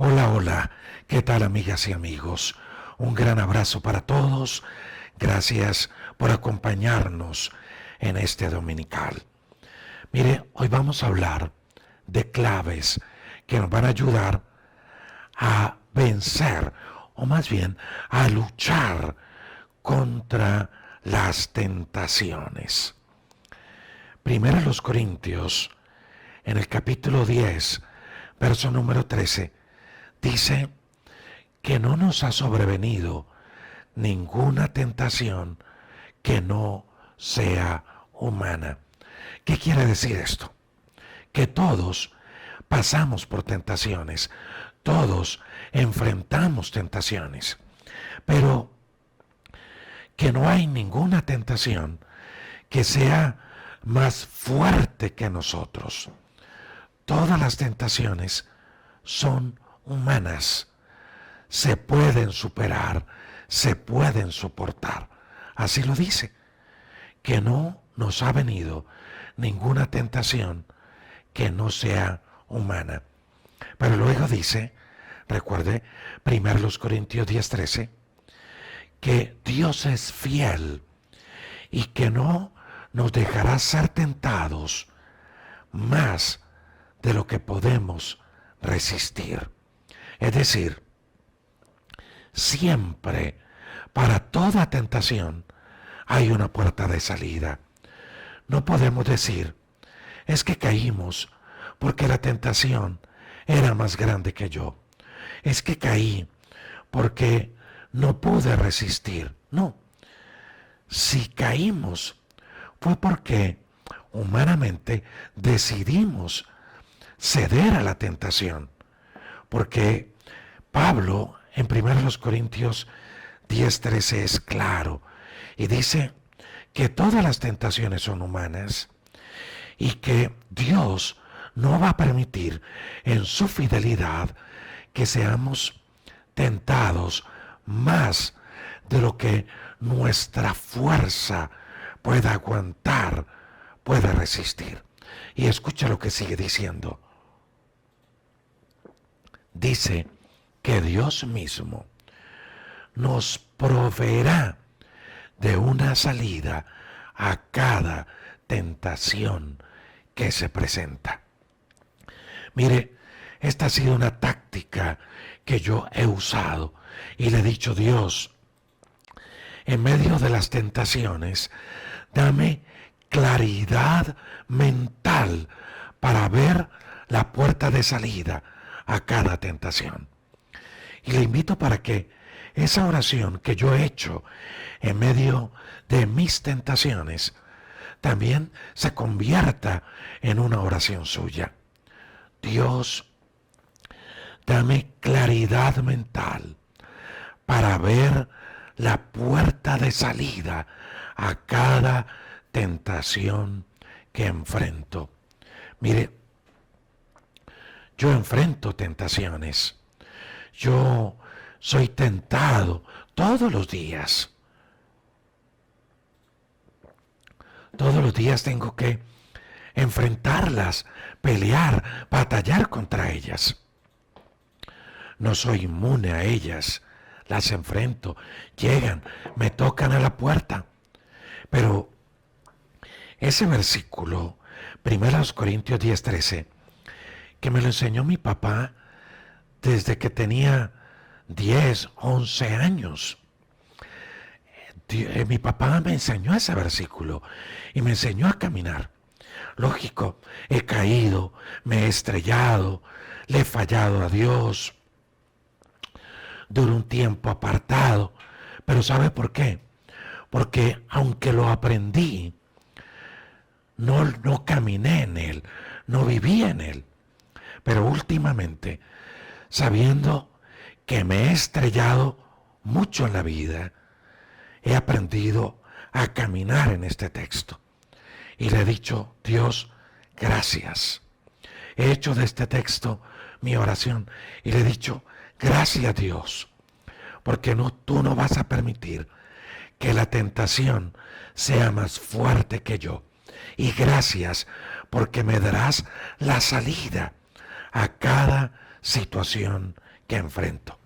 Hola, hola, ¿qué tal amigas y amigos? Un gran abrazo para todos. Gracias por acompañarnos en este dominical. Mire, hoy vamos a hablar de claves que nos van a ayudar a vencer, o más bien a luchar contra las tentaciones. Primero los Corintios, en el capítulo 10, verso número 13, dice que no nos ha sobrevenido ninguna tentación que no sea humana. ¿Qué quiere decir esto? Que todos pasamos por tentaciones, todos enfrentamos tentaciones, pero que no hay ninguna tentación que sea más fuerte que nosotros. Todas las tentaciones son humanas, se pueden superar, se pueden soportar. Así lo dice, que no nos ha venido ninguna tentación que no sea humana. Pero luego dice, recuerde, 1 Corintios 10:13, que Dios es fiel y que no nos dejará ser tentados más de lo que podemos resistir. Es decir, siempre, para toda tentación, hay una puerta de salida. No podemos decir, es que caímos porque la tentación era más grande que yo. Es que caí porque no pude resistir. No, si caímos fue porque humanamente decidimos ceder a la tentación. Porque Pablo en 1 Corintios 10:13 es claro y dice que todas las tentaciones son humanas y que Dios no va a permitir en su fidelidad que seamos tentados más de lo que nuestra fuerza pueda aguantar, pueda resistir. Y escucha lo que sigue diciendo. Dice que Dios mismo nos proveerá de una salida a cada tentación que se presenta. Mire, esta ha sido una táctica que yo he usado y le he dicho, Dios, en medio de las tentaciones, dame claridad mental para ver la puerta de salida a cada tentación. Y le invito para que esa oración que yo he hecho en medio de mis tentaciones también se convierta en una oración suya. Dios, dame claridad mental para ver la puerta de salida a cada tentación que enfrento. Mire, yo enfrento tentaciones. Yo soy tentado todos los días. Todos los días tengo que enfrentarlas, pelear, batallar contra ellas. No soy inmune a ellas. Las enfrento, llegan, me tocan a la puerta. Pero ese versículo, 1 Corintios 10:13, que me lo enseñó mi papá desde que tenía 10, 11 años. Mi papá me enseñó ese versículo y me enseñó a caminar. Lógico, he caído, me he estrellado, le he fallado a Dios. Duré un tiempo apartado, pero ¿sabe por qué? Porque aunque lo aprendí, no caminé en él, no viví en él. Pero últimamente, sabiendo que me he estrellado mucho en la vida, he aprendido a caminar en este texto. Y le he dicho, Dios, gracias. He hecho de este texto mi oración y le he dicho, gracias Dios, porque tú no vas a permitir que la tentación sea más fuerte que yo. Y gracias porque me darás la salida a cada situación que enfrento.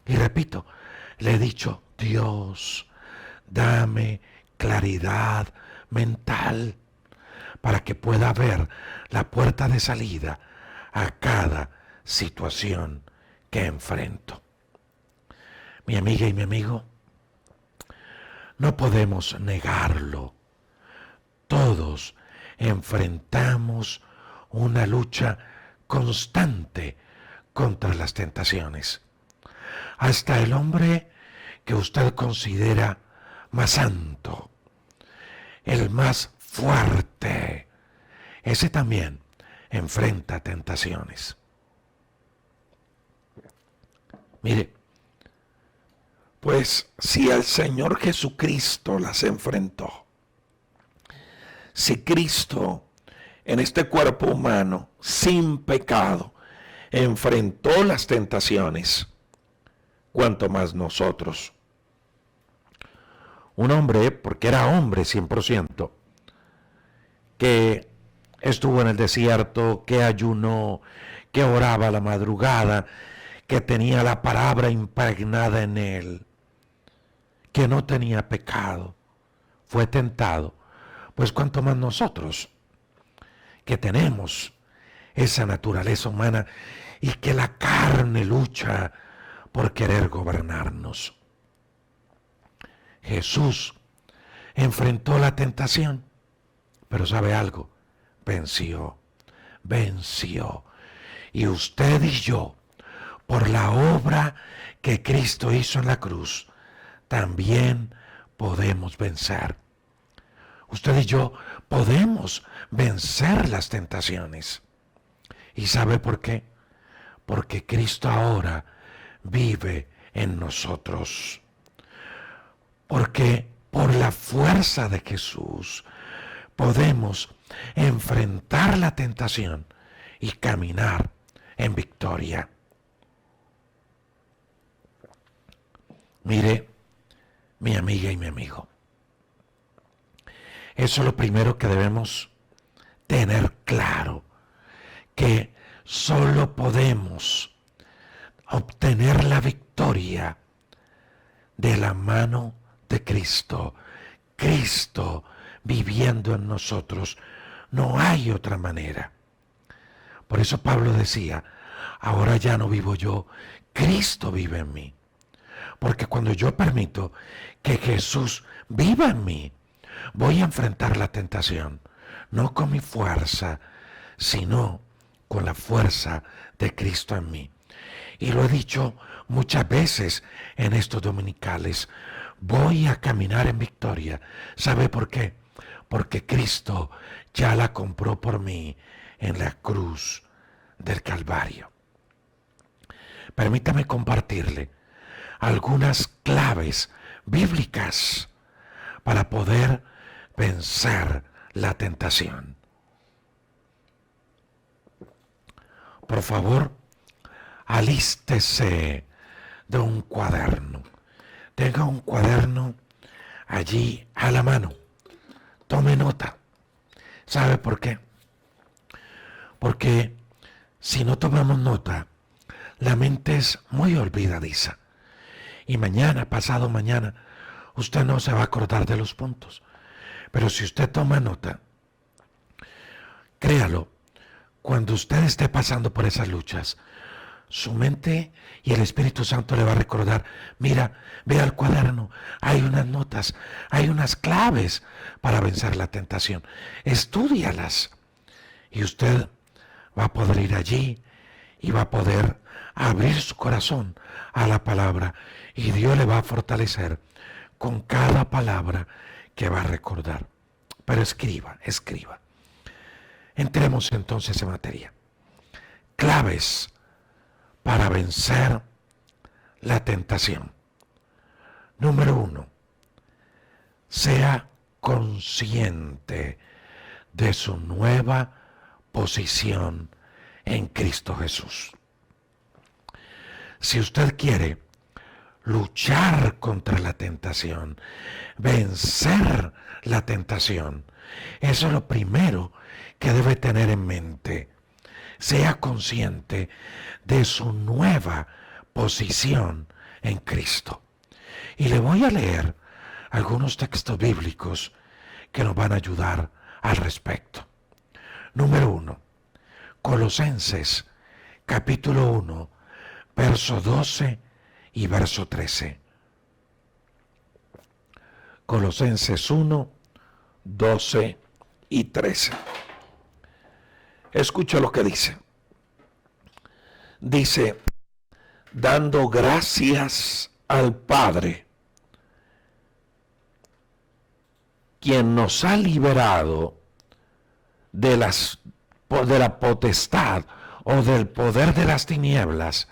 Y repito, le he dicho, Dios, dame claridad mental para que pueda ver la puerta de salida a cada situación que enfrento. Mi amiga y mi amigo, no podemos negarlo. Todos enfrentamos una lucha constante contra las tentaciones. Hasta el hombre que usted considera más santo, el más fuerte, ese también enfrenta tentaciones. Mire, pues si el Señor Jesucristo las enfrentó, si Cristo en este cuerpo humano, sin pecado, enfrentó las tentaciones, cuanto más nosotros. Un hombre, porque era hombre 100%, que estuvo en el desierto, que ayunó, que oraba a la madrugada, que tenía la palabra impregnada en él, que no tenía pecado, fue tentado. Pues cuanto más nosotros, que tenemos esa naturaleza humana y que la carne lucha por querer gobernarnos. Jesús enfrentó la tentación, pero ¿sabe algo? Venció. Y usted y yo, por la obra que Cristo hizo en la cruz, también podemos vencer. Usted y yo podemos vencer las tentaciones. ¿Y sabe por qué? Porque Cristo ahora vive en nosotros. Porque por la fuerza de Jesús podemos enfrentar la tentación y caminar en victoria. Mire, mi amiga y mi amigo, eso es lo primero que debemos tener claro, que solo podemos obtener la victoria de la mano de Cristo. Cristo viviendo en nosotros. No hay otra manera. Por eso Pablo decía, ahora ya no vivo yo, Cristo vive en mí. Porque cuando yo permito que Jesús viva en mí, voy a enfrentar la tentación, no con mi fuerza, sino con la fuerza de Cristo en mí. Y lo he dicho muchas veces en estos dominicales, voy a caminar en victoria. ¿Sabe por qué? Porque Cristo ya la compró por mí en la cruz del Calvario. Permítame compartirle algunas claves bíblicas para poder vencer la tentación. Por favor, alístese de un cuaderno. Tenga un cuaderno allí a la mano. Tome nota. ¿Sabe por qué? Porque si no tomamos nota, la mente es muy olvidadiza. Y mañana, pasado mañana, usted no se va a acordar de los puntos. Pero si usted toma nota, créalo, cuando usted esté pasando por esas luchas, su mente y el Espíritu Santo le va a recordar, mira, ve al cuaderno, hay unas notas, hay unas claves para vencer la tentación. Estúdialas. Y usted va a poder ir allí y va a poder abrir su corazón a la palabra. Y Dios le va a fortalecer con cada palabra que va a recordar. Pero escriba. Entremos entonces en materia. Claves para vencer la tentación. Número 1. Sea consciente de su nueva posición en Cristo Jesús. Si usted quiere luchar contra la tentación, vencer la tentación, eso es lo primero que debe tener en mente. Sea consciente de su nueva posición en Cristo. Y le voy a leer algunos textos bíblicos que nos van a ayudar al respecto. Número 1. Colosenses capítulo 1, verso 12 y verso 13. Colosenses 1, 12 y 13. Escucha lo que dice. Dice, dando gracias al Padre, quien nos ha liberado de la potestad o del poder de las tinieblas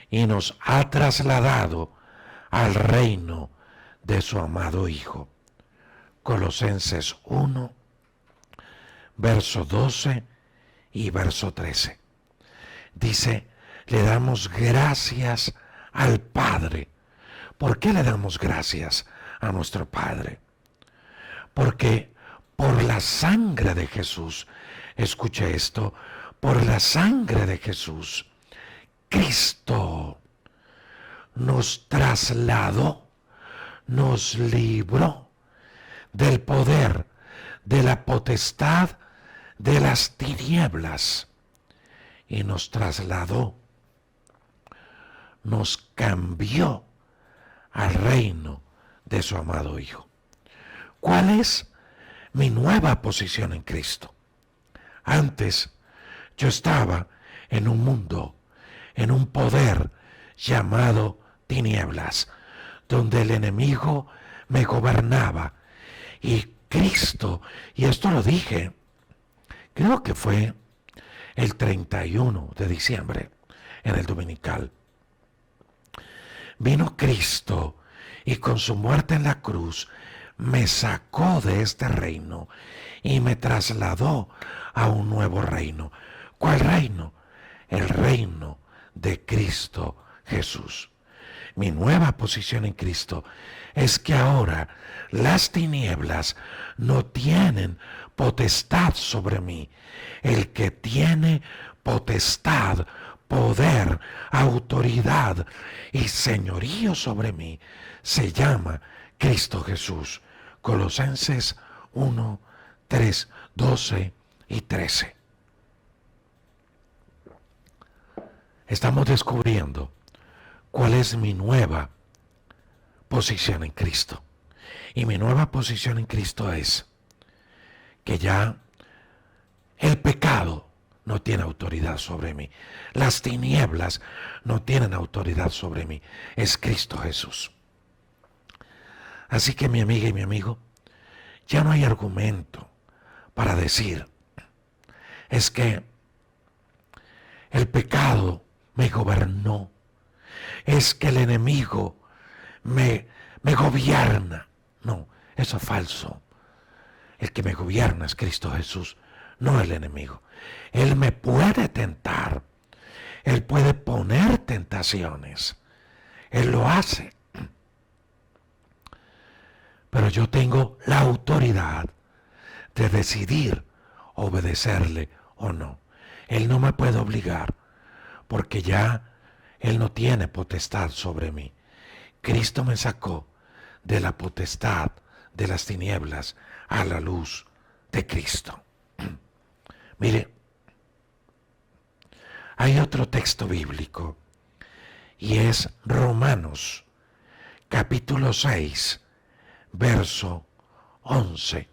y nos ha trasladado al reino de su amado Hijo. Colosenses 1, verso 12 y verso 13. Dice, le damos gracias al Padre. ¿Por qué le damos gracias a nuestro Padre? Porque por la sangre de Jesús, escuche esto, por la sangre de Jesús, Cristo nos trasladó, nos libró del poder, de la potestad de las tinieblas y nos trasladó, nos cambió al reino de su amado Hijo. ¿Cuál es mi nueva posición en Cristo? Antes yo estaba en un mundo, en un poder llamado tinieblas, donde el enemigo me gobernaba. Y Cristo, y esto lo dije, creo que fue el 31 de diciembre, en el dominical. Vino Cristo y con su muerte en la cruz me sacó de este reino y me trasladó a un nuevo reino. ¿Cuál reino? El reino de Cristo Jesús. Mi nueva posición en Cristo es que ahora las tinieblas no tienen potestad sobre mí. El que tiene potestad, poder, autoridad y señorío sobre mí se llama Cristo Jesús. Colosenses 1, 3, 12 y 13. Estamos descubriendo cuál es mi nueva posición en Cristo. Y mi nueva posición en Cristo es que ya el pecado no tiene autoridad sobre mí. Las tinieblas no tienen autoridad sobre mí. Es Cristo Jesús. Así que mi amiga y mi amigo, ya no hay argumento para decir, es que el pecado me gobernó, es que el enemigo me gobierna. No, eso es falso. El que me gobierna es Cristo Jesús, no el enemigo. Él me puede tentar, Él puede poner tentaciones, Él lo hace. Pero yo tengo la autoridad de decidir obedecerle o no. Él no me puede obligar porque ya Él no tiene potestad sobre mí. Cristo me sacó de la potestad de las tinieblas a la luz de Cristo. Mire, hay otro texto bíblico y es Romanos capítulo 6, verso 11.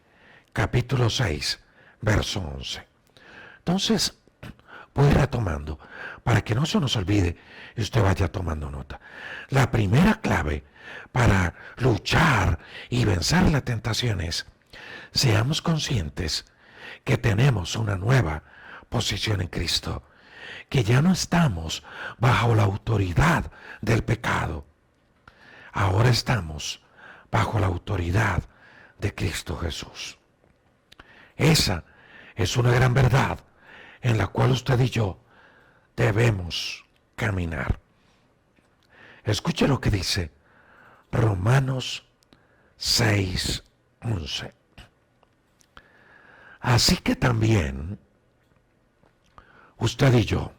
Capítulo 6, verso 11. Entonces, voy retomando para que no se nos olvide y usted vaya tomando nota. La primera clave para luchar y vencer la tentación es: seamos conscientes que tenemos una nueva posición en Cristo, que ya no estamos bajo la autoridad del pecado. Ahora estamos bajo la autoridad de Cristo Jesús. Esa es una gran verdad en la cual usted y yo debemos caminar. Escuche lo que dice Romanos 6, 11. Así que también usted y yo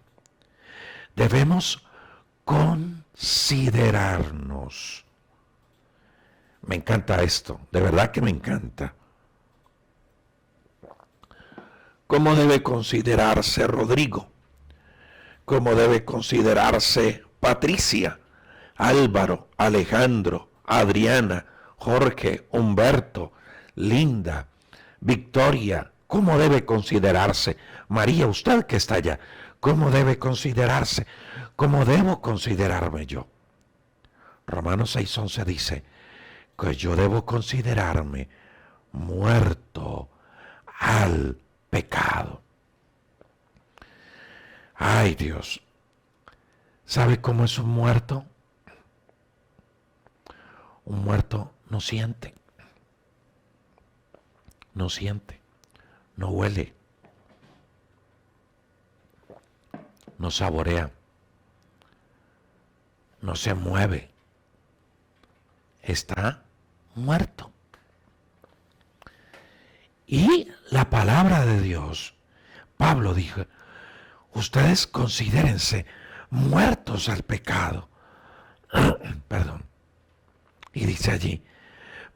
debemos con considerarnos. Me encanta esto, de verdad que me encanta. ¿Cómo debe considerarse Rodrigo? ¿Cómo debe considerarse Patricia, Álvaro, Alejandro, Adriana, Jorge, Humberto, Linda, Victoria? ¿Cómo debe considerarse María, usted que está allá? ¿Cómo debe considerarse? ¿Cómo debo considerarme yo? Romanos 6:11 dice que yo debo considerarme muerto al pecado. Ay, Dios, ¿sabe cómo es un muerto? Un muerto no siente, no siente, no huele, no saborea, no se mueve, está muerto. Y la palabra de Dios, Pablo dijo, ustedes considérense muertos al pecado. Perdón. Y dice allí,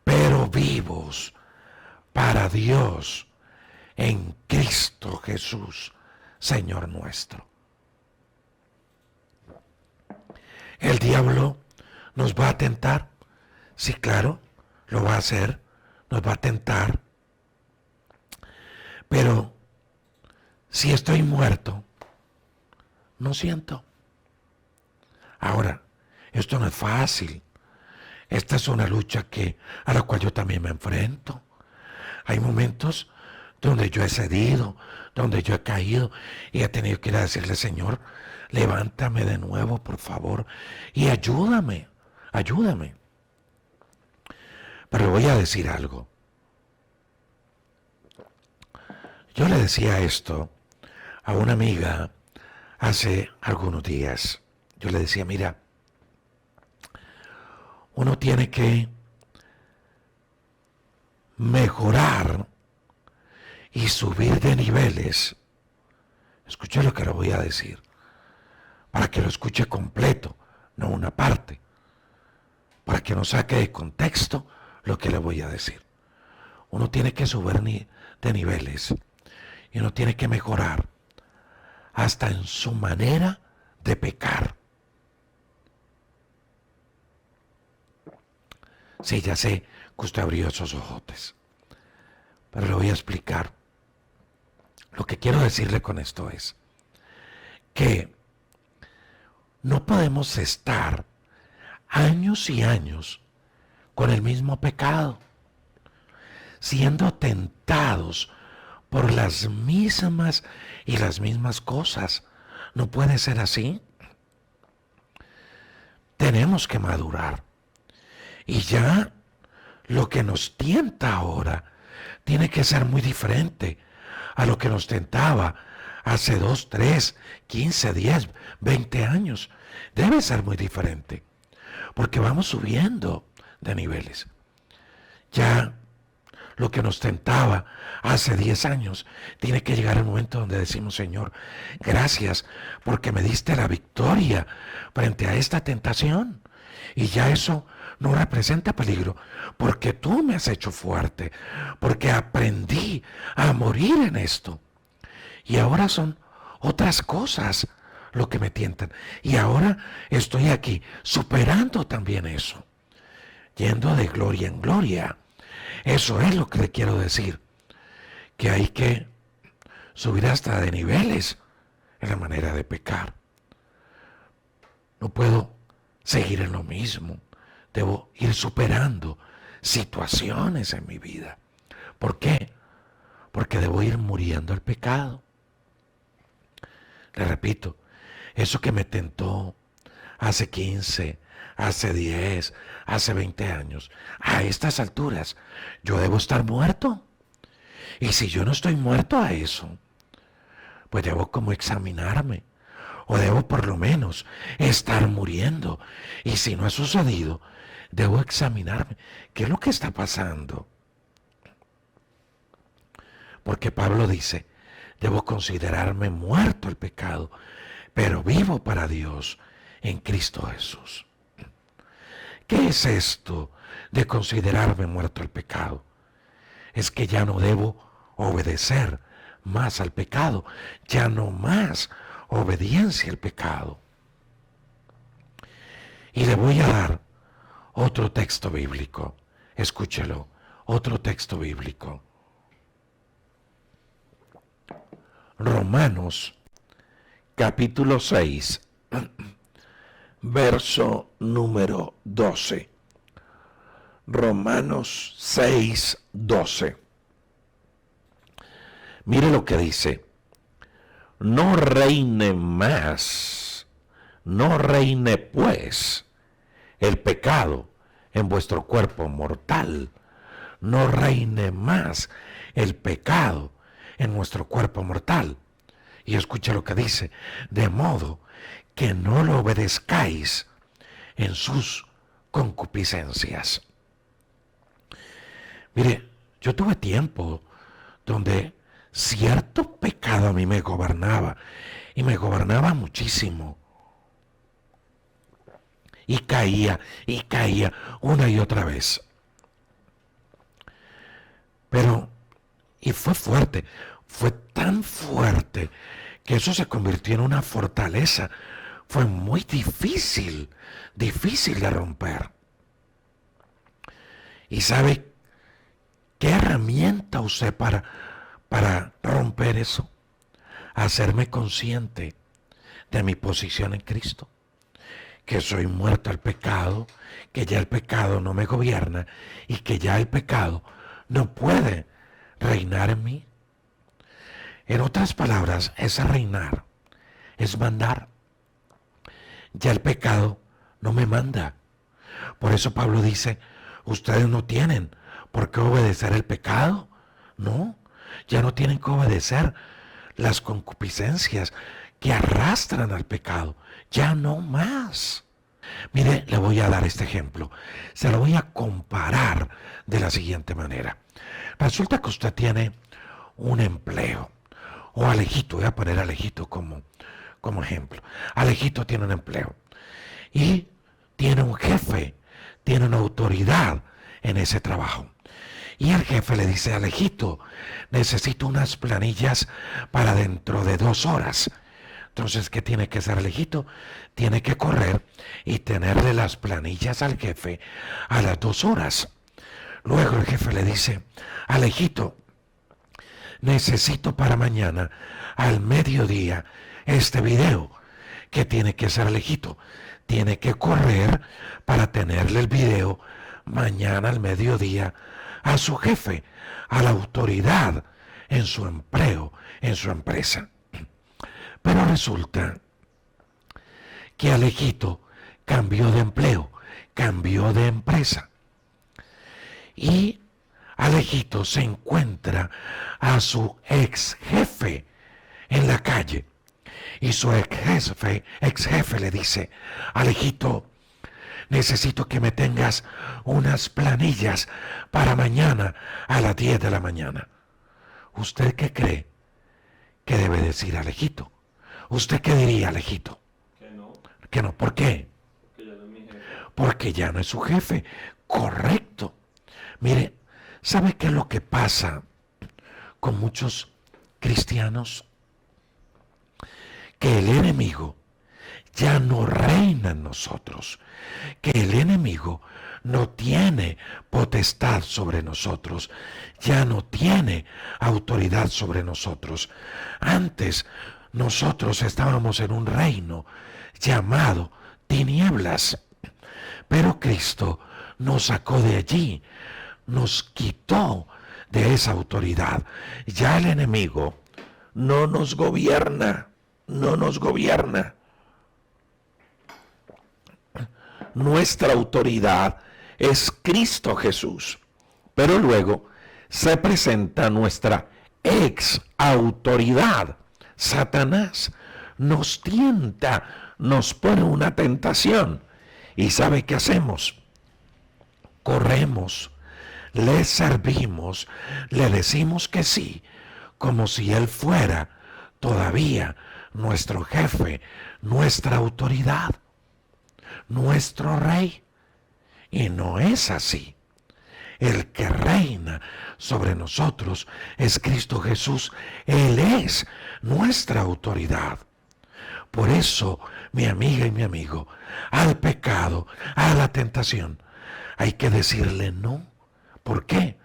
pero vivos para Dios en Cristo Jesús, Señor nuestro. El diablo nos va a tentar. Sí, claro, lo va a hacer. Nos va a tentar. Pero si estoy muerto, no siento. Ahora, esto no es fácil. Esta es una lucha a la cual yo también me enfrento. Hay momentos donde yo he cedido, donde yo he caído y he tenido que ir a decirle, Señor, levántame de nuevo, por favor, y ayúdame, ayúdame. Pero le voy a decir algo. Yo le decía esto a una amiga hace algunos días. Yo le decía, mira, uno tiene que mejorar y subir de niveles. Escuche lo que le voy a decir, para que lo escuche completo, no una parte, para que no saque de contexto lo que le voy a decir. Uno tiene que subir de niveles y uno tiene que mejorar hasta en su manera de pecar. Sí, ya sé que usted abrió esos ojotes, pero le voy a explicar. Lo que quiero decirle con esto es que no podemos estar años y años con el mismo pecado, siendo tentados por las mismas y las mismas cosas. No puede ser así. Tenemos que madurar. Y ya lo que nos tienta ahora tiene que ser muy diferente a lo que nos tentaba hace 2, 3, 15, 10, 20 años. Debe ser muy diferente, porque vamos subiendo de niveles. Ya lo que nos tentaba hace 10 años, tiene que llegar el momento donde decimos, Señor, gracias porque me diste la victoria frente a esta tentación. Y ya eso no representa peligro, porque tú me has hecho fuerte, porque aprendí a morir en esto. Y ahora son otras cosas lo que me tientan. Y ahora estoy aquí superando también eso, yendo de gloria en gloria. Eso es lo que le quiero decir, que hay que subir hasta de niveles en la manera de pecar. No puedo seguir en lo mismo. Debo ir superando situaciones en mi vida. ¿Por qué? Porque debo ir muriendo al pecado. Le repito, eso que me tentó hace 15, hace 10, hace 20 años, a estas alturas, yo debo estar muerto. Y si yo no estoy muerto a eso, pues debo como examinarme, o debo por lo menos estar muriendo. Y si no ha sucedido, debo examinarme. ¿Qué es lo que está pasando? Porque Pablo dice, debo considerarme muerto al pecado, pero vivo para Dios en Cristo Jesús. ¿Qué es esto de considerarme muerto al pecado? Es que ya no debo obedecer más al pecado, ya no más obediencia al pecado. Y le voy a dar otro texto bíblico. Escúchelo, otro texto bíblico. Romanos, capítulo 6, verso número 12. Romanos 6, 12. Mire lo que dice. No reine más, no reine pues el pecado en vuestro cuerpo mortal. No reine más el pecado en nuestro cuerpo mortal. Y escucha lo que dice. De modo que no lo obedezcáis en sus concupiscencias. Mire, yo tuve tiempo donde cierto pecado a mí me gobernaba, y me gobernaba muchísimo. Y caía una y otra vez. Pero, y fue fuerte, fue tan fuerte que eso se convirtió en una fortaleza. Fue muy difícil de romper. ¿Y sabe qué herramienta usé para romper eso? Hacerme consciente de mi posición en Cristo, que soy muerto al pecado, que ya el pecado no me gobierna y que ya el pecado no puede reinar en mí. En otras palabras, ese reinar es mandar. Ya el pecado no me manda. Por eso Pablo dice, ustedes no tienen por qué obedecer el pecado. No, ya no tienen que obedecer las concupiscencias que arrastran al pecado. Ya no más. Mire, le voy a dar este ejemplo. Se lo voy a comparar de la siguiente manera. Resulta que usted tiene un empleo. O Alejito, voy a poner a Alejito como ejemplo. Alejito tiene un empleo. Y tiene un jefe, tiene una autoridad en ese trabajo. Y el jefe le dice a Alejito, necesito unas planillas para dentro de 2 horas. Entonces, ¿qué tiene que hacer Alejito? Tiene que correr y tenerle las planillas al jefe a las 2 horas. Luego el jefe le dice, Alejito, necesito para mañana al mediodía este video. ¿Qué tiene que hacer Alejito? Tiene que correr para tenerle el video mañana al mediodía a su jefe, a la autoridad en su empleo, en su empresa. Pero resulta que Alejito cambió de empleo, cambió de empresa. Y Alejito se encuentra a su ex jefe en la calle. Y su ex jefe le dice, Alejito, necesito que me tengas unas planillas para mañana a las 10 de la mañana. ¿Usted qué cree que debe decir Alejito? ¿Usted qué diría, Alejito? Que no. Que no, ¿por qué? Que ya no es mi jefe. Porque ya no es su jefe. Correcto. Mire, ¿sabe qué es lo que pasa con muchos cristianos? Que el enemigo ya no reina en nosotros, que el enemigo no tiene potestad sobre nosotros, ya no tiene autoridad sobre nosotros. Antes nosotros estábamos en un reino llamado tinieblas, pero Cristo nos sacó de allí, nos quitó de esa autoridad. Ya el enemigo no nos gobierna, no nos gobierna. Nuestra autoridad es Cristo Jesús. Pero luego se presenta nuestra ex autoridad. Satanás nos tienta, nos pone una tentación. ¿Y sabe qué hacemos? Corremos, le servimos, le decimos que sí, como si él fuera todavía nuestro jefe, nuestra autoridad. nuestro Rey. Y no es así. El que reina sobre nosotros es Cristo Jesús. Él es nuestra autoridad. Por eso, mi amiga y mi amigo, al pecado, a la tentación, hay que decirle no. ¿Por qué?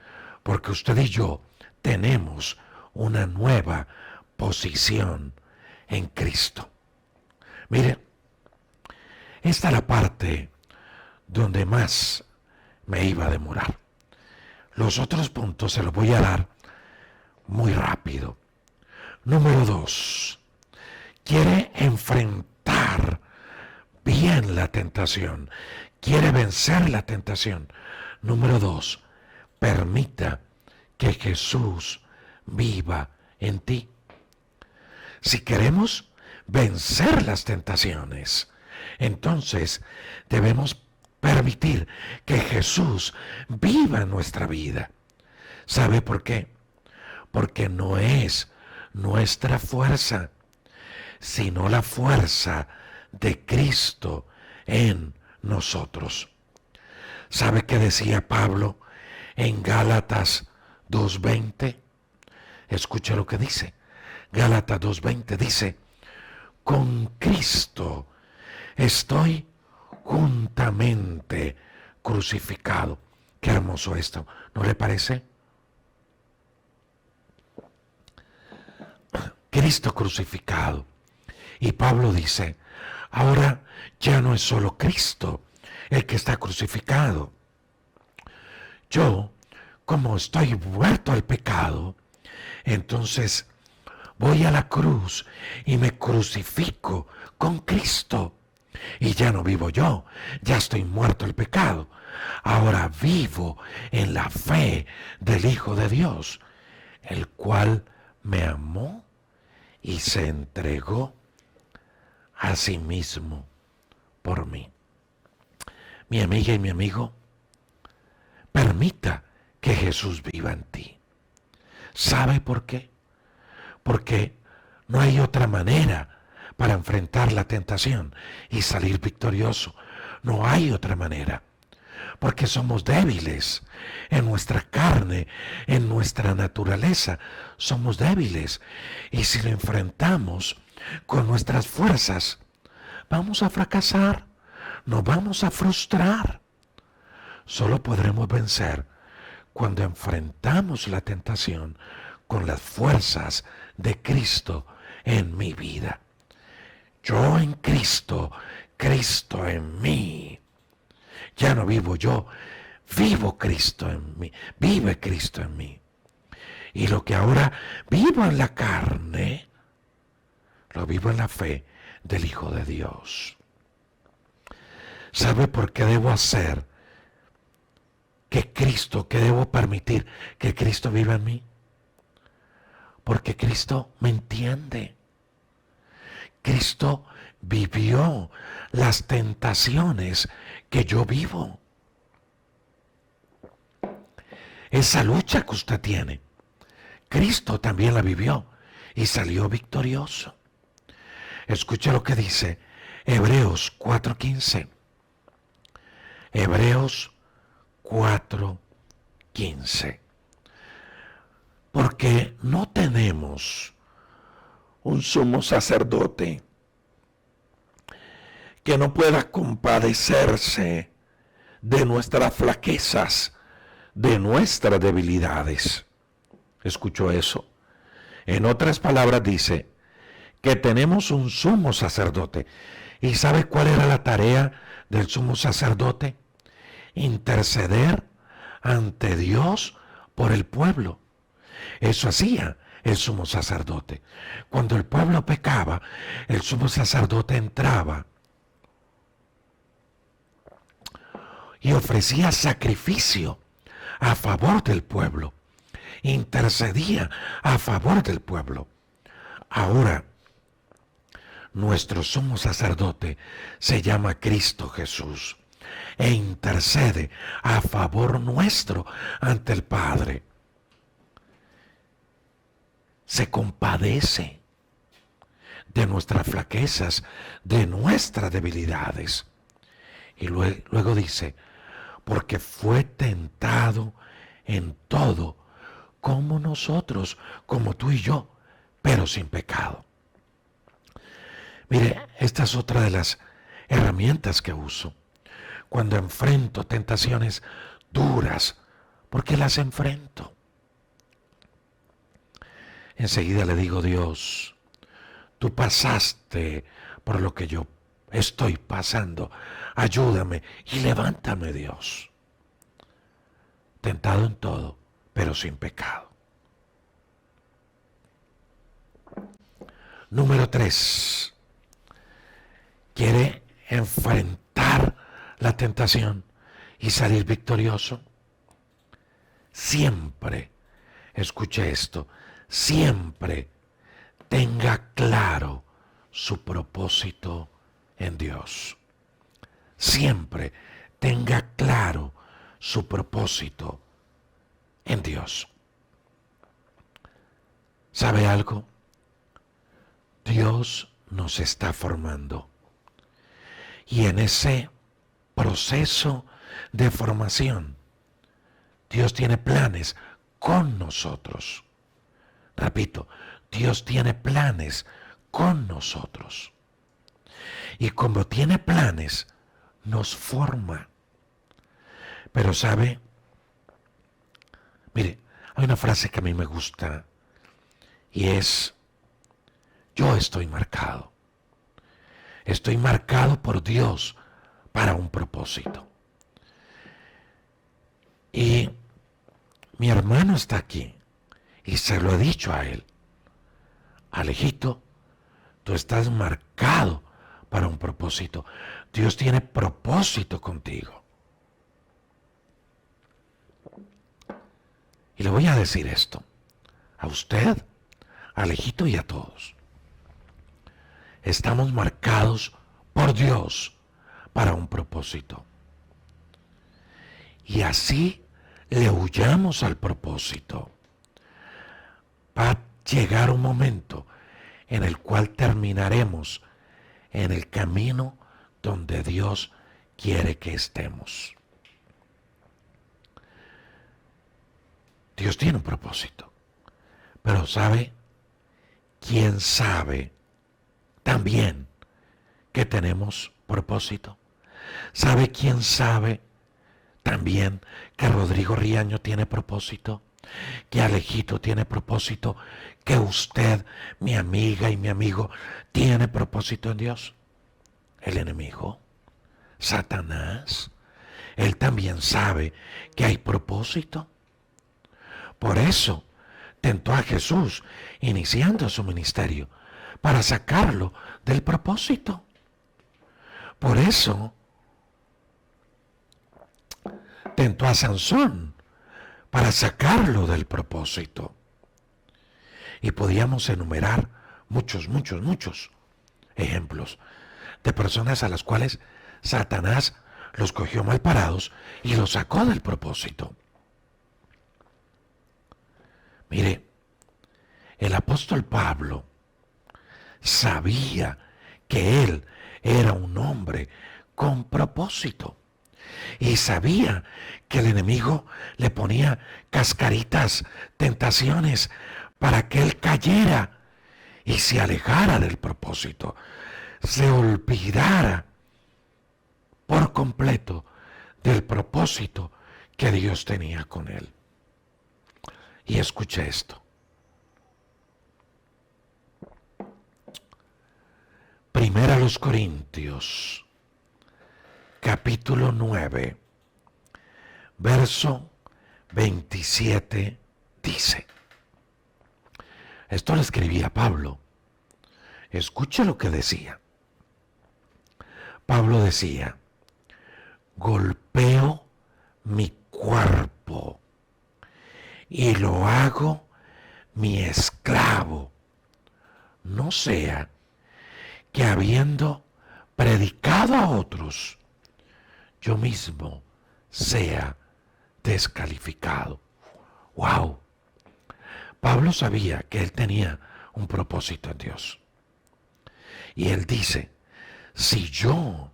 Porque usted y yo tenemos una nueva posición en Cristo. Mire, esta es la parte donde más me iba a demorar. Los otros puntos se los voy a dar muy rápido. Número 2. Quiere enfrentar bien la tentación. Quiere vencer la tentación. Número 2. Permita que Jesús viva en ti. Si queremos vencer las tentaciones, entonces debemos permitir que Jesús viva en nuestra vida. ¿Sabe por qué? Porque no es nuestra fuerza, sino la fuerza de Cristo en nosotros. ¿Sabe qué decía Pablo en Gálatas 2:20? Escuche lo que dice. Gálatas 2:20 dice: con Cristo estoy juntamente crucificado. Qué hermoso esto, ¿no le parece? Cristo crucificado. Y Pablo dice, ahora ya no es solo Cristo el que está crucificado. Yo, como estoy muerto al pecado, entonces voy a la cruz y me crucifico con Cristo. Y ya no vivo yo, ya estoy muerto al pecado. Ahora vivo en la fe del Hijo de Dios, el cual me amó y se entregó a sí mismo por mí. Mi amiga y mi amigo, permita que Jesús viva en ti. ¿Sabe por qué? Porque no hay otra manera para enfrentar la tentación y salir victorioso. No hay otra manera. Porque somos débiles en nuestra carne, en nuestra naturaleza. Somos débiles. Y si lo enfrentamos con nuestras fuerzas, vamos a fracasar. Nos vamos a frustrar. Solo podremos vencer cuando enfrentamos la tentación con las fuerzas de Cristo en mi vida. Yo en Cristo, Cristo en mí. Ya no vivo yo, vivo Cristo en mí, vive Cristo en mí. Y lo que ahora vivo en la carne, lo vivo en la fe del Hijo de Dios. ¿Sabe por qué debo hacer que debo permitir que Cristo viva en mí? Porque Cristo me entiende. Cristo vivió las tentaciones que yo vivo. Esa lucha que usted tiene, Cristo también la vivió y salió victorioso. Escuche lo que dice Hebreos 4:15. Hebreos 4:15. Porque no tenemos un sumo sacerdote que no pueda compadecerse de nuestras flaquezas, de nuestras debilidades. ¿Escuchó eso? En otras palabras dice que tenemos un sumo sacerdote. ¿Y sabe cuál era la tarea del sumo sacerdote? Interceder ante Dios por el pueblo. Eso hacía el sumo sacerdote. Cuando el pueblo pecaba, el sumo sacerdote entraba y ofrecía sacrificio a favor del pueblo. Intercedía a favor del pueblo. Ahora, nuestro sumo sacerdote se llama Cristo Jesús e intercede a favor nuestro ante el Padre. Se compadece de nuestras flaquezas, de nuestras debilidades. Y luego dice, porque fue tentado en todo, como nosotros, como tú y yo, pero sin pecado. Mire, esta es otra de las herramientas que uso cuando enfrento tentaciones duras, porque las enfrento. Enseguida le digo, Dios, tú pasaste por lo que yo estoy pasando. Ayúdame y levántame, Dios. Tentado en todo, pero sin pecado. Número 3. ¿Quiere enfrentar la tentación y salir victorioso? Siempre, escuche esto, siempre tenga claro su propósito en Dios. Siempre tenga claro su propósito en Dios. ¿Sabe algo? Dios nos está formando. Y en ese proceso de formación, Dios tiene planes con nosotros. Repito, Dios tiene planes con nosotros. Y como tiene planes, nos forma. Pero sabe, mire, hay una frase que a mí me gusta y es, yo estoy marcado. Estoy marcado por Dios para un propósito. Y mi hermano está aquí y se lo he dicho a él. Alejito, tú estás marcado para un propósito. Dios tiene propósito contigo. Y le voy a decir esto a usted, a Alejito y a todos. Estamos marcados por Dios para un propósito. Y así le huyamos al propósito. Va a llegar un momento en el cual terminaremos en el camino donde Dios quiere que estemos. Dios tiene un propósito, pero ¿sabe? ¿Quién sabe también que tenemos propósito? ¿Sabe quién sabe también que Rodrigo Riaño tiene propósito? Que Alejito tiene propósito, que usted, mi amiga y mi amigo, tiene propósito en Dios. El enemigo, Satanás, él también sabe que hay propósito. Por eso tentó a Jesús iniciando su ministerio, para sacarlo del propósito. Por eso tentó a Sansón, para sacarlo del propósito. Y podíamos enumerar muchos ejemplos de personas a las cuales Satanás los cogió mal parados y los sacó del propósito. Mire, el apóstol Pablo sabía que él era un hombre con propósito. Y sabía que el enemigo le ponía cascaritas, tentaciones, para que él cayera y se alejara del propósito, se olvidara por completo del propósito que Dios tenía con él. Y escuche esto. Primera a los Corintios, capítulo 9, verso 27, dice. Esto lo escribía Pablo. Escuche lo que decía. Pablo decía, golpeo mi cuerpo y lo hago mi esclavo, no sea que habiendo predicado a otros, yo mismo sea descalificado. ¡Wow! Pablo sabía que él tenía un propósito en Dios. Y él dice, si yo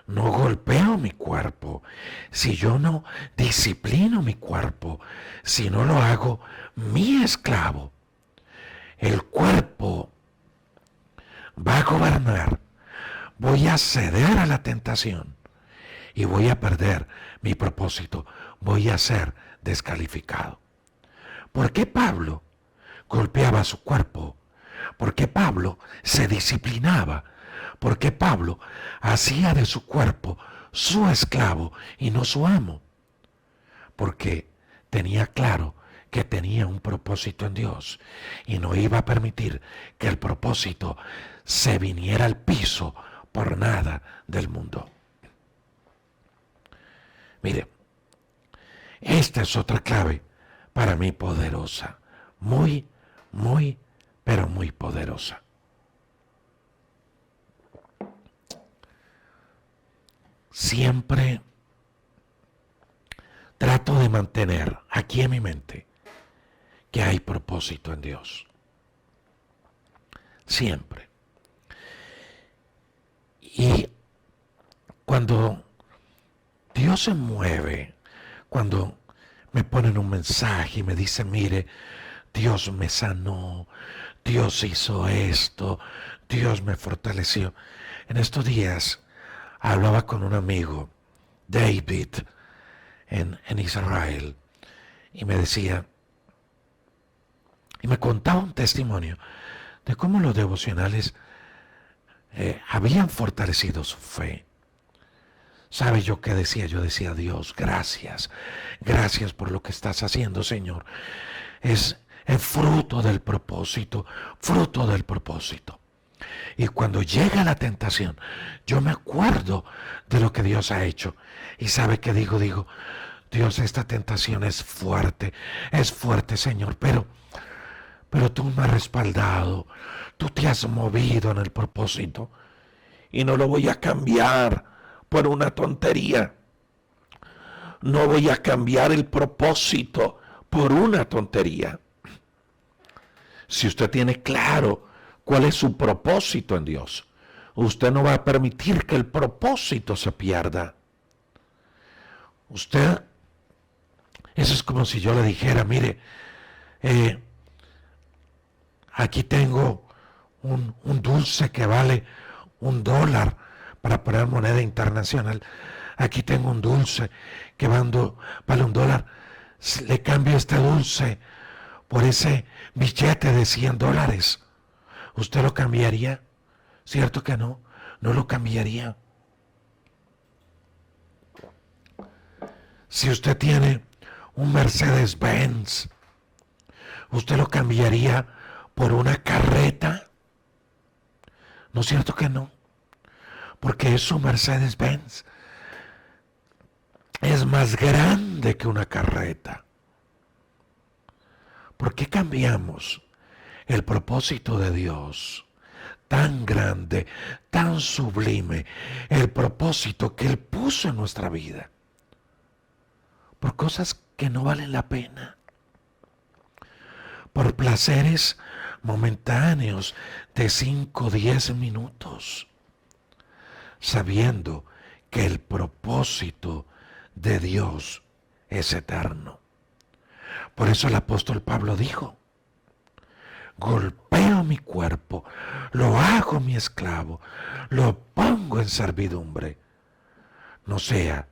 no golpeo mi cuerpo, si yo no disciplino mi cuerpo, si no lo hago mi esclavo, el cuerpo va a gobernar. Voy a ceder a la tentación y voy a perder mi propósito. Voy a ser descalificado. ¿Por qué Pablo golpeaba su cuerpo? ¿Por qué Pablo se disciplinaba? ¿Por qué Pablo hacía de su cuerpo su esclavo y no su amo? Porque tenía claro que tenía un propósito en Dios y no iba a permitir que el propósito se viniera al piso por nada del mundo. Mire, esta es otra clave para mí poderosa, muy, pero muy poderosa. Siempre trato de mantener aquí en mi mente que hay propósito en Dios. Siempre. Y cuando Dios se mueve, cuando me ponen un mensaje y me dicen, mire, Dios me sanó, Dios hizo esto, Dios me fortaleció. En estos días hablaba con un amigo, David, en Israel, y me decía, y me contaba un testimonio de cómo los devocionales habían fortalecido su fe. ¿Sabe yo qué decía? Yo decía, Dios, gracias. Gracias por lo que estás haciendo, Señor. Es el fruto del propósito, fruto del propósito. Y cuando llega la tentación, yo me acuerdo de lo que Dios ha hecho. Y ¿sabe qué digo? Digo, Dios, esta tentación es fuerte, Señor, pero tú me has respaldado, tú te has movido en el propósito y no lo voy a cambiar por una tontería. No voy a cambiar el propósito por una tontería. Si usted tiene claro cuál es su propósito en Dios, usted no va a permitir que el propósito se pierda. Usted, eso es como si yo le dijera, mire, aquí tengo un dulce que vale $1 para poner moneda internacional. Aquí tengo un dulce que vale $1. Le cambio este dulce por ese billete de $100. ¿Usted lo cambiaría? ¿Cierto que no? No lo cambiaría. Si usted tiene un Mercedes-Benz, ¿usted lo cambiaría por una carreta? ¿No es cierto que no? Porque es su Mercedes-Benz. Es más grande que una carreta. ¿Por qué cambiamos el propósito de Dios? Tan grande, tan sublime, el propósito que Él puso en nuestra vida. Por cosas que no valen la pena. Por placeres momentáneos de 5 o 10 minutos. Sabiendo que el propósito de Dios es eterno. Por eso el apóstol Pablo dijo, golpeo mi cuerpo, lo hago mi esclavo, lo pongo en servidumbre. No sea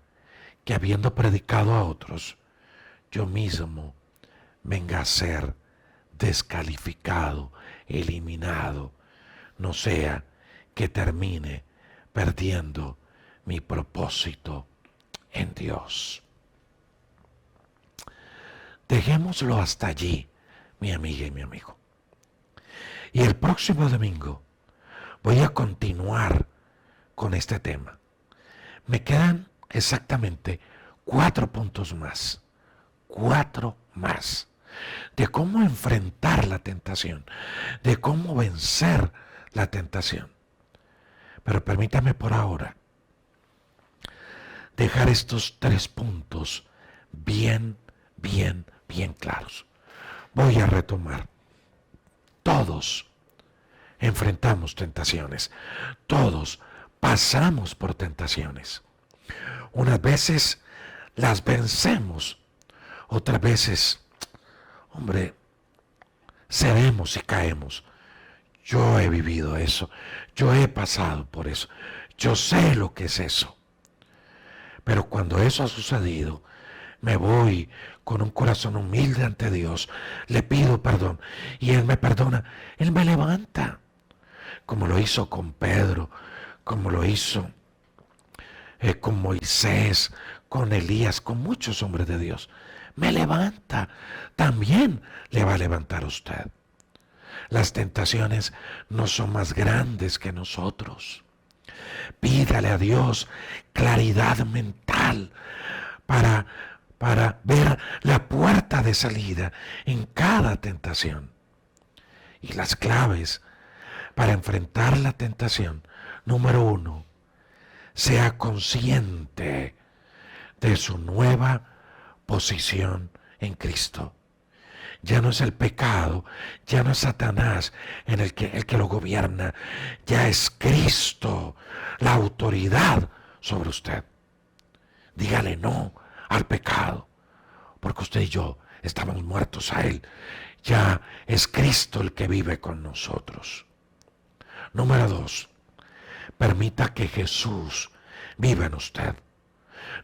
que habiendo predicado a otros, yo mismo venga a ser descalificado, eliminado. No sea que termine perdiendo mi propósito en Dios. Dejémoslo hasta allí, mi amiga y mi amigo. Y el próximo domingo voy a continuar con este tema. Me quedan exactamente 4 puntos más. 4 más. De cómo enfrentar la tentación. De cómo vencer la tentación. Pero permítame por ahora dejar estos 3 puntos bien claros. Voy a retomar. Todos enfrentamos tentaciones. Todos pasamos por tentaciones. Unas veces las vencemos, otras veces, hombre, cedemos y caemos. Yo he vivido eso, yo he pasado por eso, yo sé lo que es eso. Pero cuando eso ha sucedido, me voy con un corazón humilde ante Dios, le pido perdón y Él me perdona, Él me levanta, como lo hizo con Pedro, como lo hizo con Moisés, con Elías, con muchos hombres de Dios. Me levanta, también le va a levantar a usted. Las tentaciones no son más grandes que nosotros. Pídale a Dios claridad mental para, para ver la puerta de salida en cada tentación. Y las claves para enfrentar la tentación: número 1, sea consciente de su nueva posición en Cristo. Ya no es el pecado, ya no es Satanás el que lo gobierna, ya es Cristo la autoridad sobre usted. Dígale no al pecado, porque usted y yo estamos muertos a él. Ya es Cristo el que vive con nosotros. Número 2, permita que Jesús viva en usted.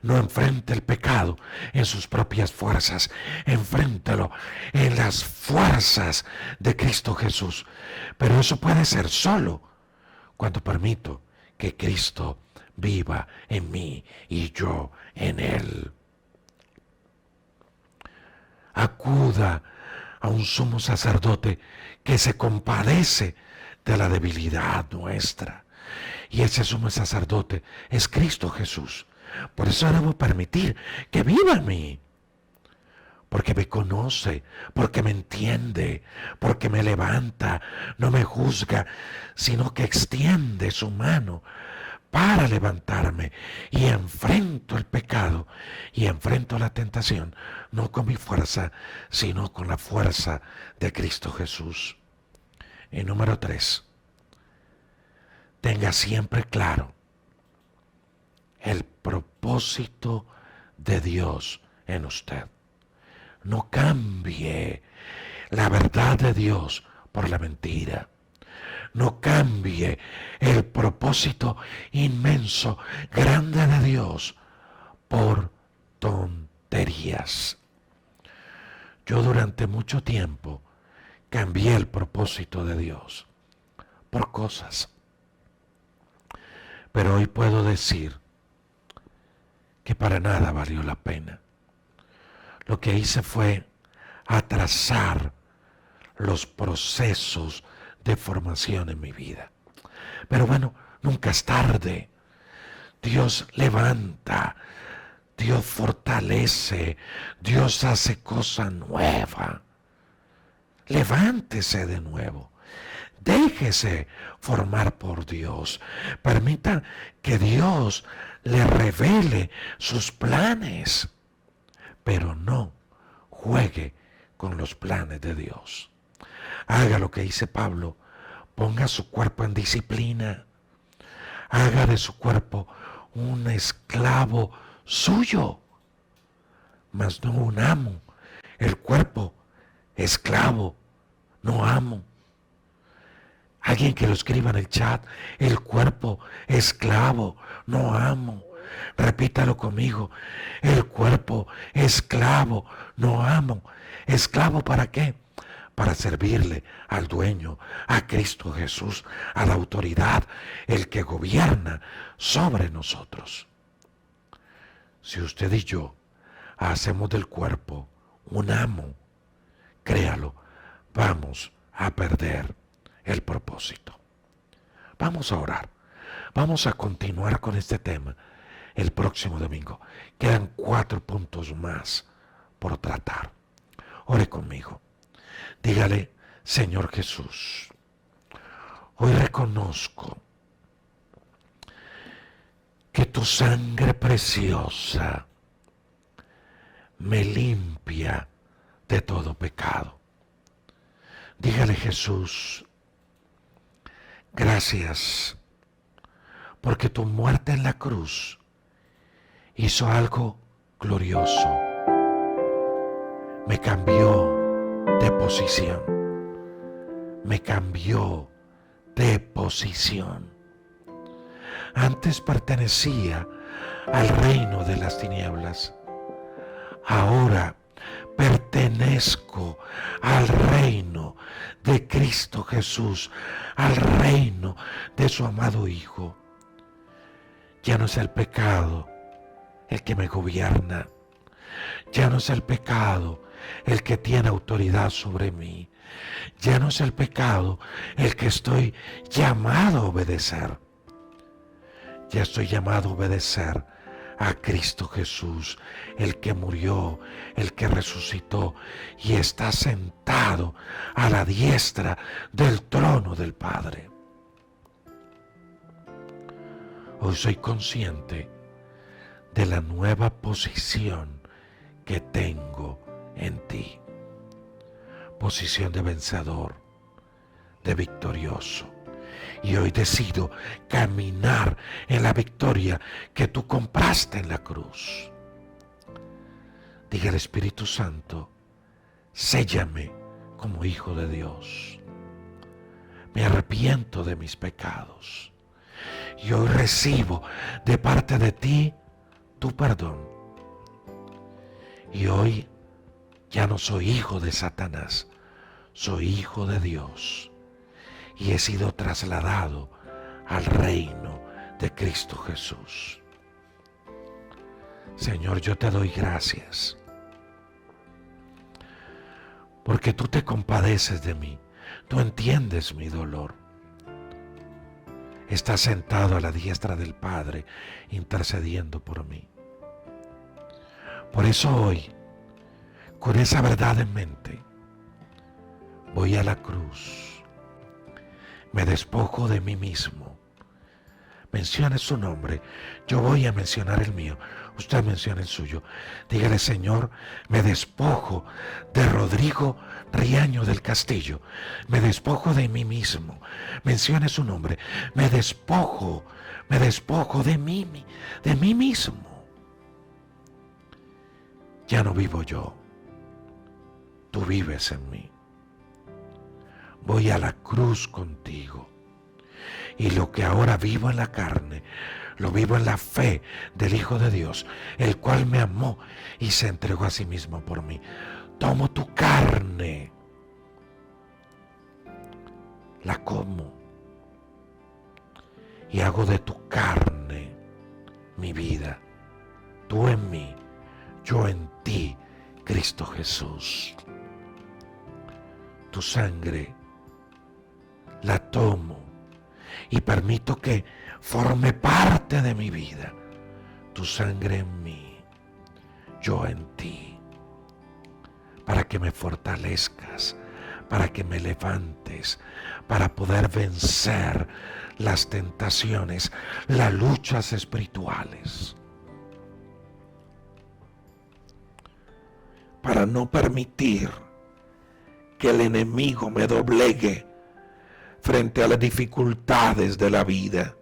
No enfrente el pecado en sus propias fuerzas, enfréntelo en las fuerzas de Cristo Jesús. Pero eso puede ser solo cuando permito que Cristo viva en mí y yo en Él. Acuda a un sumo sacerdote que se compadece de la debilidad nuestra. Y ese sumo sacerdote es Cristo Jesús. Por eso debo permitir que viva en mí. Porque me conoce, porque me entiende, porque me levanta, no me juzga, sino que extiende su mano para levantarme y enfrento el pecado y enfrento la tentación, no con mi fuerza, sino con la fuerza de Cristo Jesús. Y número 3, tenga siempre claro el propósito de Dios en usted. No cambie la verdad de Dios por la mentira. No cambie el propósito inmenso, grande de Dios por tonterías. Yo durante mucho tiempo cambié el propósito de Dios por cosas. Pero hoy puedo decir que para nada valió la pena. Lo que hice fue atrasar los procesos de formación en mi vida. Pero bueno, nunca es tarde. Dios levanta, Dios fortalece, Dios hace cosa nueva. Levántese de nuevo. Déjese formar por Dios. Permita que Dios le revele sus planes. Pero no juegue con los planes de Dios. Haga lo que dice Pablo. Ponga su cuerpo en disciplina. Haga de su cuerpo un esclavo suyo, mas no un amo. El cuerpo, esclavo, no amo. Alguien que lo escriba en el chat: el cuerpo, esclavo, no amo. Repítalo conmigo: el cuerpo, esclavo, no amo. ¿Esclavo para qué? Para servirle al dueño, a Cristo Jesús, a la autoridad, el que gobierna sobre nosotros. Si usted y yo hacemos del cuerpo un amo, créalo, vamos a perder el propósito. Vamos a orar. Vamos a continuar con este tema el próximo domingo. Quedan 4 puntos más por tratar. Ore conmigo. Dígale: Señor Jesús, hoy reconozco que tu sangre preciosa me limpia de todo pecado. Dígale: Jesús, gracias porque tu muerte en la cruz hizo algo glorioso. Me cambió de posición. Me cambió de posición. Antes pertenecía al reino de las tinieblas. Ahora pertenezco al reino de Cristo Jesús, al reino de su amado Hijo. Ya no es el pecado el que me gobierna. Ya no es el pecado el que tiene autoridad sobre mí. Ya no es el pecado el que estoy llamado a obedecer. Ya estoy llamado a obedecer a Cristo Jesús, el que murió, el que resucitó y está sentado a la diestra del trono del Padre. Hoy soy consciente de la nueva posición que tengo en ti. Posición de vencedor, de victorioso. Y hoy decido caminar en la victoria que tú compraste en la cruz. Diga el Espíritu Santo, séllame como hijo de Dios. Me arrepiento de mis pecados. Y hoy recibo de parte de ti tu perdón. Y hoy ya no soy hijo de Satanás, soy hijo de Dios. Y he sido trasladado al reino de Cristo Jesús. Señor, yo te doy gracias, porque tú te compadeces de mí, tú entiendes mi dolor. Estás sentado a la diestra del Padre, intercediendo por mí. Por eso hoy, con esa verdad en mente, voy a la cruz. Me despojo de mí mismo. Mencione su nombre. Yo voy a mencionar el mío. Usted menciona el suyo. Dígale, Señor, me despojo de Rodrigo Riaño del Castillo. Me despojo de mí mismo. Mencione su nombre. Me despojo de mí mismo. Ya no vivo yo. Tú vives en mí. Voy a la cruz contigo. Y lo que ahora vivo en la carne, lo vivo en la fe del Hijo de Dios, el cual me amó y se entregó a sí mismo por mí. Tomo tu carne, la como y hago de tu carne mi vida. Tú en mí, yo en ti, Cristo Jesús. Tu sangre la tomo y permito que forme parte de mi vida. Tu sangre en mí, yo en ti, para que me fortalezcas, para que me levantes, para poder vencer las tentaciones, las luchas espirituales, para no permitir que el enemigo me doblegue frente a las dificultades de la vida,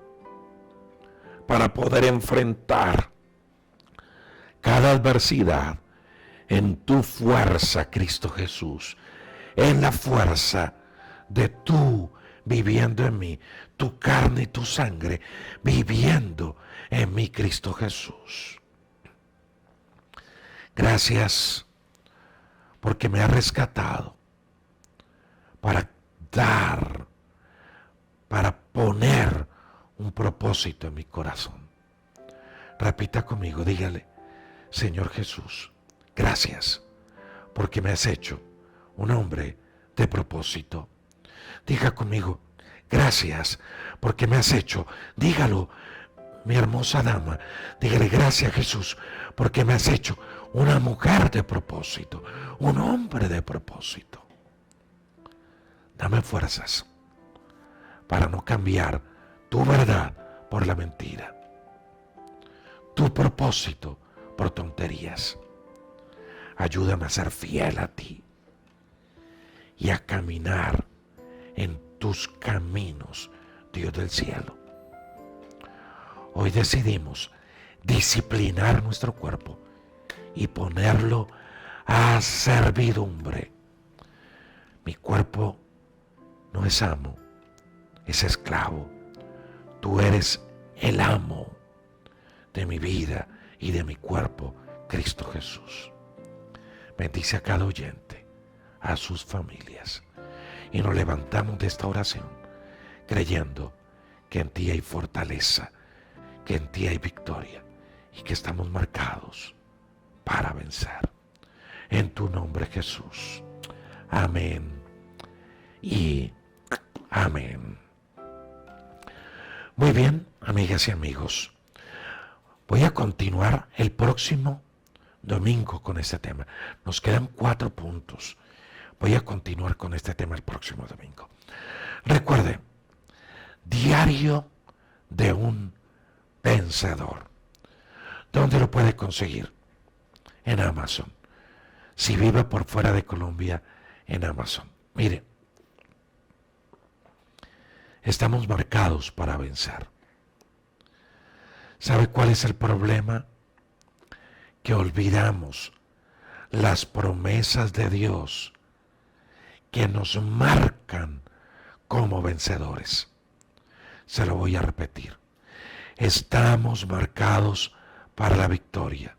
para poder enfrentar cada adversidad en tu fuerza, Cristo Jesús, en la fuerza de tú viviendo en mí, tu carne y tu sangre viviendo en mí, Cristo Jesús. Gracias porque me has rescatado para dar, para poner un propósito en mi corazón. Repita conmigo, dígale, Señor Jesús, gracias porque me has hecho un hombre de propósito. Diga conmigo, gracias porque me has hecho, dígalo, mi hermosa dama, dígale, gracias Jesús porque me has hecho una mujer de propósito, un hombre de propósito. Dame fuerzas para no cambiar tu verdad por la mentira, tu propósito por tonterías. Ayúdame a ser fiel a ti y a caminar en tus caminos, Dios del cielo. Hoy decidimos disciplinar nuestro cuerpo y ponerlo a servidumbre. Mi cuerpo no es amo, es esclavo. Tú eres el amo de mi vida y de mi cuerpo, Cristo Jesús. Bendice a cada oyente, a sus familias. Y nos levantamos de esta oración creyendo que en ti hay fortaleza, que en ti hay victoria y que estamos marcados para vencer. En tu nombre, Jesús. Amén y amén. Muy bien, amigas y amigos. Voy a continuar el próximo domingo con este tema. Nos quedan 4 puntos. Voy a continuar con este tema el próximo domingo. Recuerde, diario de un vencedor. ¿Dónde lo puede conseguir? En Amazon. Si vive por fuera de Colombia, en Amazon. Mire, estamos marcados para vencer. ¿Sabe cuál es el problema? Que olvidamos las promesas de Dios que nos marcan como vencedores. Se lo voy a repetir. Estamos marcados para la victoria.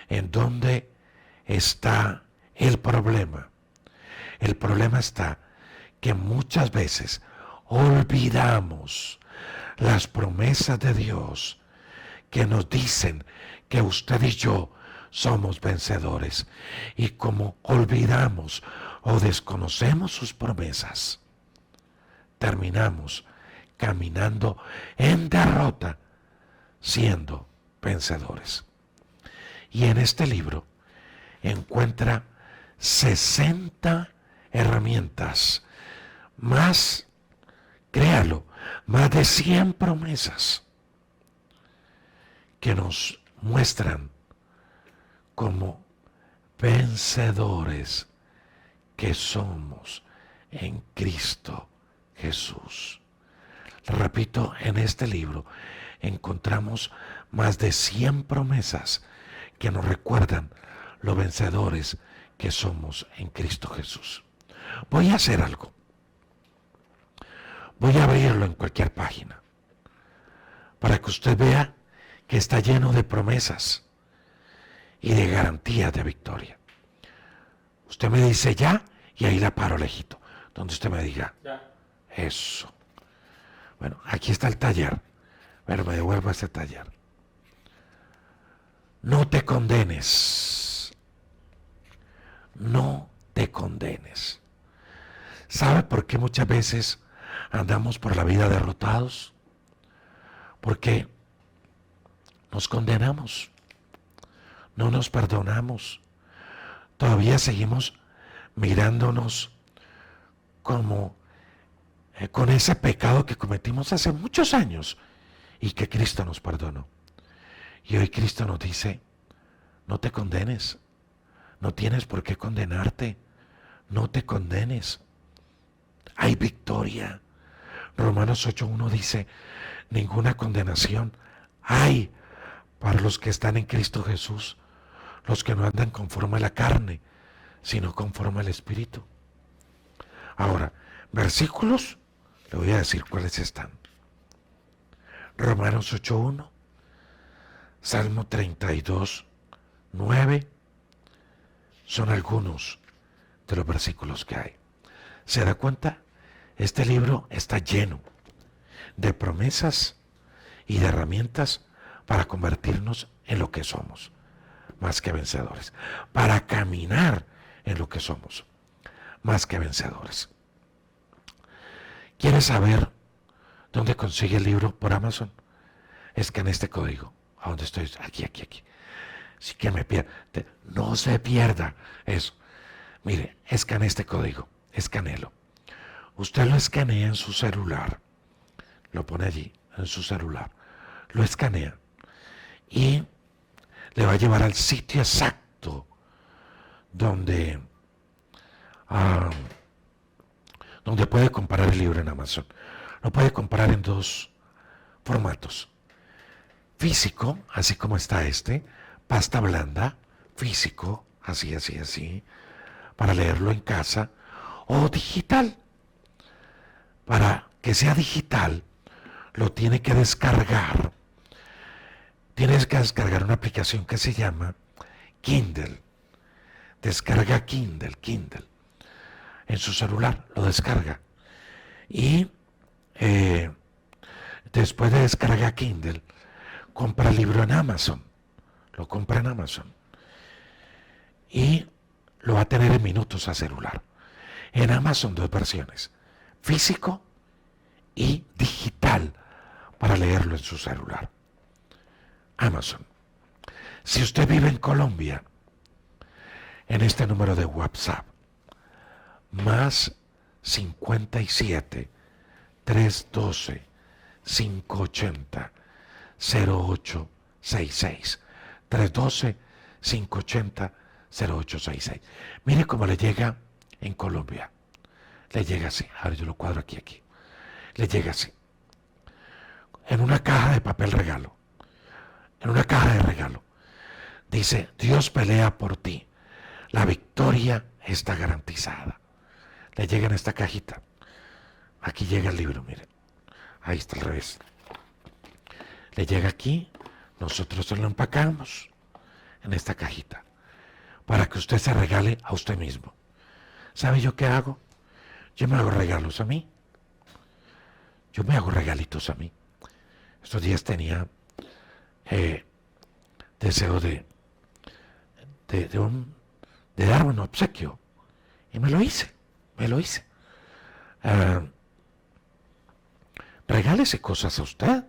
¿En dónde está el problema? El problema está que muchas veces olvidamos las promesas de Dios que nos dicen que usted y yo somos vencedores. Y como olvidamos o desconocemos sus promesas, terminamos caminando en derrota, siendo vencedores. Y en este libro encuentra 60 herramientas, más, créalo, más de 100 promesas que nos muestran como vencedores que somos en Cristo Jesús. Repito, en este libro encontramos más de 100 promesas que nos recuerdan lo vencedores que somos en Cristo Jesús. Voy a hacer algo. Voy a abrirlo en cualquier página para que usted vea que está lleno de promesas y de garantías de victoria. Usted me dice ya y ahí la paro lejito, donde usted me diga ya. Eso. Bueno, aquí está el taller, pero me devuelvo a este taller. No te condenes. No te condenes. ¿Sabe por qué muchas veces andamos por la vida derrotados? Porque nos condenamos, no nos perdonamos, todavía seguimos mirándonos como con ese pecado que cometimos hace muchos años y que Cristo nos perdonó. Y hoy Cristo nos dice, no te condenes, no tienes por qué condenarte, no te condenes, hay victoria. Romanos 8:1 dice, ninguna condenación hay para los que están en Cristo Jesús, los que no andan conforme a la carne, sino conforme al Espíritu. Ahora, versículos, le voy a decir cuáles están. Romanos 8:1, Salmo 32:9, son algunos de los versículos que hay. ¿Se da cuenta? Este libro está lleno de promesas y de herramientas para convertirnos en lo que somos, más que vencedores, para caminar en lo que somos, más que vencedores. ¿Quieres saber dónde consigue el libro por Amazon? Escanea este código, a donde estoy, aquí. Si que me pierda, no se pierda eso. Mire, escanea este código, escanéelo. Usted lo escanea en su celular, lo pone allí, en su celular, lo escanea y le va a llevar al sitio exacto donde puede comprar el libro en Amazon. Lo puede comprar en 2 formatos. Físico, así como está este, pasta blanda, físico, así, así, así, para leerlo en casa, o digital. Para que sea digital, lo tiene que descargar. Tienes que descargar una aplicación que se llama Kindle. Descarga Kindle. En su celular lo descarga. Y después de descargar Kindle, compra el libro en Amazon. Lo compra en Amazon. Y lo va a tener en minutos a celular. En Amazon dos versiones. Físico y digital para leerlo en su celular. Amazon. Si usted vive en Colombia, en este número de WhatsApp, más 57 312 580 0866 312 580 0866. Mire cómo le llega en Colombia. Le llega así. Ahora yo lo cuadro aquí. Le llega así. En una caja de papel regalo. En una caja de regalo. Dice, Dios pelea por ti. La victoria está garantizada. Le llega en esta cajita. Aquí llega el libro, miren. Ahí está al revés. Le llega aquí. Nosotros se lo empacamos en esta cajita. Para que usted se regale a usted mismo. ¿Sabe yo qué hago? Yo me hago regalos a mí. Yo me hago regalitos a mí. Estos días tenía deseo de darme un obsequio. Y me lo hice. Regálese cosas a usted.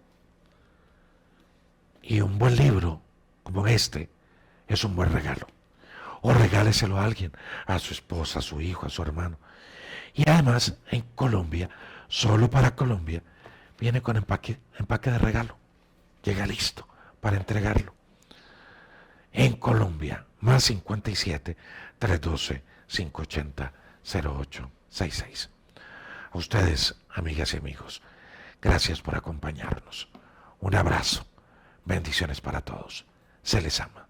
Y un buen libro como este es un buen regalo. O regáleselo a alguien, a su esposa, a su hijo, a su hermano. Y además, en Colombia, solo para Colombia, viene con empaque de regalo. Llega listo para entregarlo. En Colombia, más 57 312 580 0866. A ustedes, amigas y amigos, gracias por acompañarnos. Un abrazo. Bendiciones para todos. Se les ama.